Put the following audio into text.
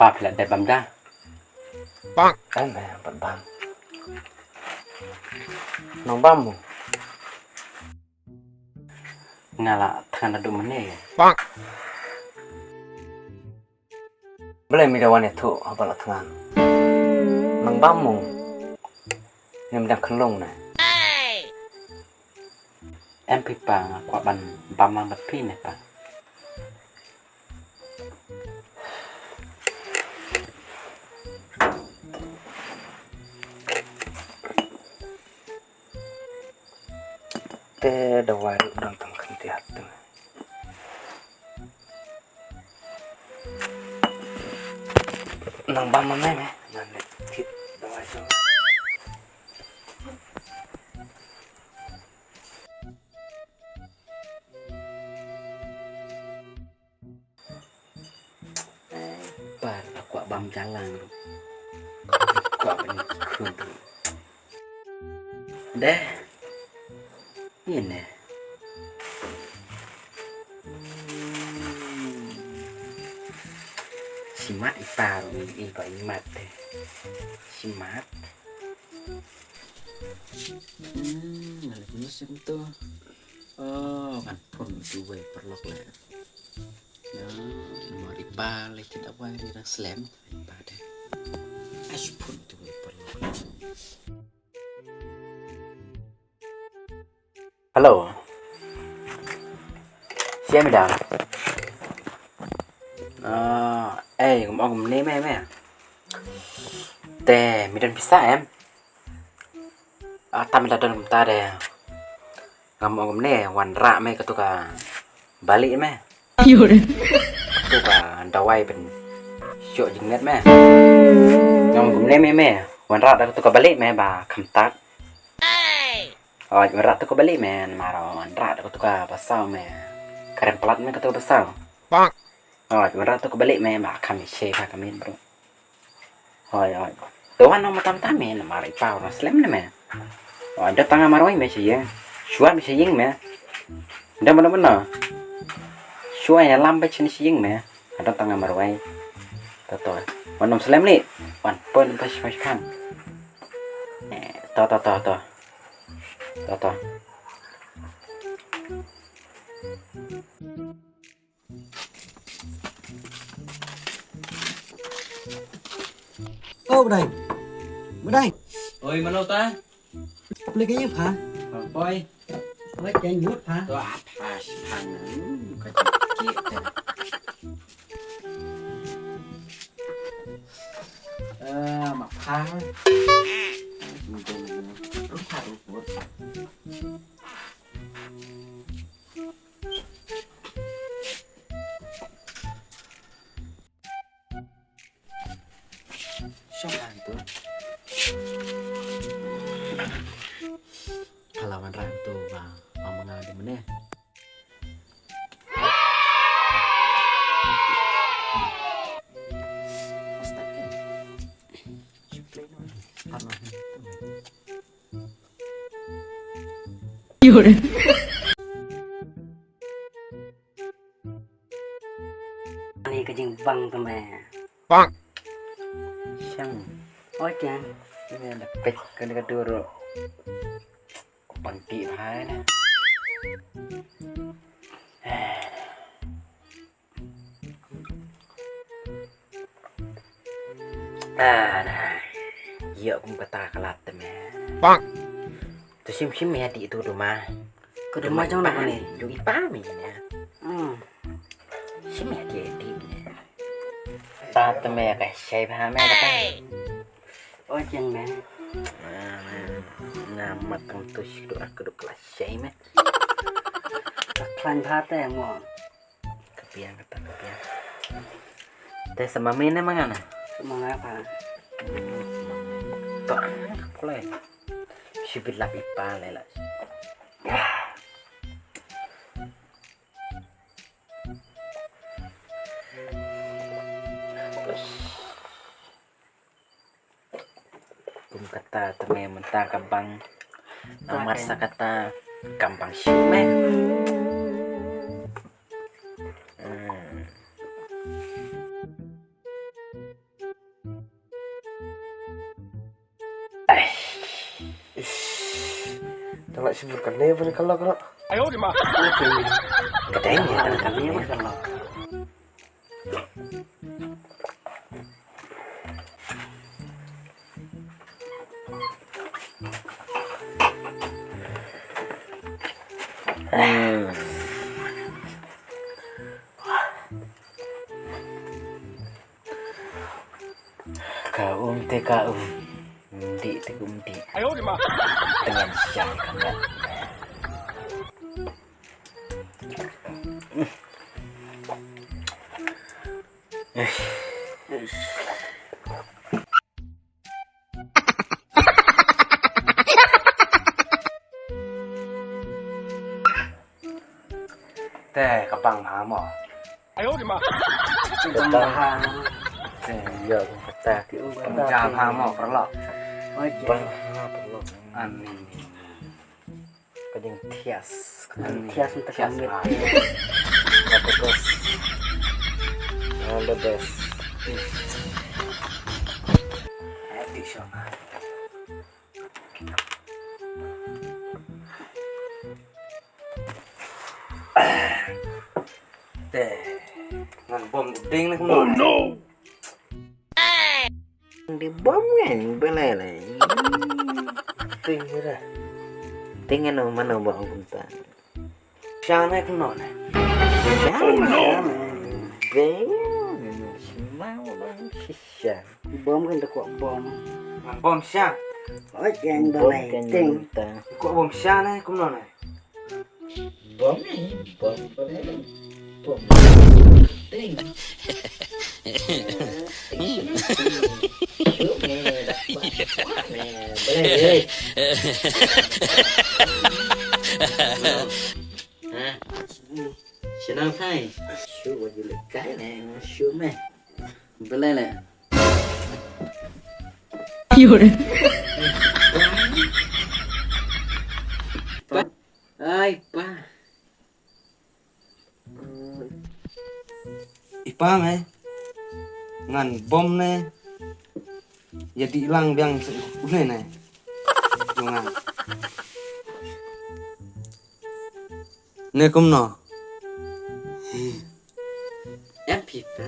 pa pila de bamda. Bang. Mẹ bận băng. Nong bamu. Ngala thana du mane. Bang. Boleh mi dawan itu apa la thangan. Nong bamu. Nem dang khlong na. Em pi pa kwa ban bamang bat pi ne pa. Te dawai dang tam khan ti hat tu. Nang bam ma me nan ne thit dawai so. Par aku bam jalan. Aku ben khun tu. Deh. Ini. Simat ipar ipa imat deh. Simat. Lagi musim tuh. Oh, kan pun dua perlok lah. Ya, nomor ipa lagi tidak boleh dirang slam ipa deh. Ash pun dua perlok. Halo. Siapa dah? Ngomong ni mẹ. Tè, mi dan bisa em. Tam dah dalam ta deh. Ngomong ni wan ra me ketuka balik me. Ketuka dawai pen syok jinget me. Ngomong ni me wan ra dah ketuka balik me ba kamtat. Oh, wan ra tu ko balik me maro wan ra dah ketuka pasal me. Karen pelat me ketuka pasal. Bang. Rồi, mình ra tôi có balik me mà kami share kami bro. Rồi. Tuan nomor tam me na mari pau na slam na me. Rồi, ada tanga maroi me siya. Suat me siya me. Ada mana. Suat ya lambe chen siya me. Ada tanga maroi. Toto. Wan nom slam ni. Wan pon pas kan. To. Toto. Ô bên đây Oi, mana ta? lấy cái nhớp hả Boy. lấy cái nhớp hả To atas kan. Mặc phá. Rút phá rút. Siapa itu? Pahlawan rantu bang, ngomong di mana? Ini kejeng bang teman. Bang. Sang. ôi chàng Ini ada pek kena kedua. Panti hai na. Nah. Iya aku kata kalat teman. Bang. Tu sim me di itu rumah. ke rumah cháu nào này Yo ipa mi ya. ừ. Sim me di di. Ta teman ka sai pa me kata. ôi chàng mẹ Ngamat ang tu sido aku do kelas sai me. khăn phát thế ngọ Kepian kata kepian. Teh sama mene mangana. semangat hả To boleh. Sibit lap ipa lela. Kum kata teme mentah kampang. Nomor kata kampang siume. Kalau sebutkan ni boleh kalau. 哎呦我的妈！ Kedai ni Kan tak kami pun kalau. Kaum te kaum. Di te kumdi. 哎呦我的妈！ Dengan siang kamu. Teh kapang hamo. 哎呦我的妈！ Tentang bahan. Teh ya kata Jam hamo perlo. Oh bang jeng. Ani. kadang tias. Tias untuk kami. Bagus. All the best. Happy show. Teh. Ngan bom uding ni Oh kuno. no! Di bom kan belai. Ting ni dah. Tinggal mana bang punta. Siang ni kuno ni. Oh no! Beng. Mau bang sisa. Bom kan tak kuat bom. Ngan bom siang. Oh jeng balai ting. Kok bom siang ni kuno ni. Bom ni bom belai. Bom. Ting. Boleh. Senang thay. Show baju lekai này, show meh. Boleh lah. 有人， Ai pa. Ipang ngan bom ni jadi hilang biang boleh ni jangan ni kumno Em pita.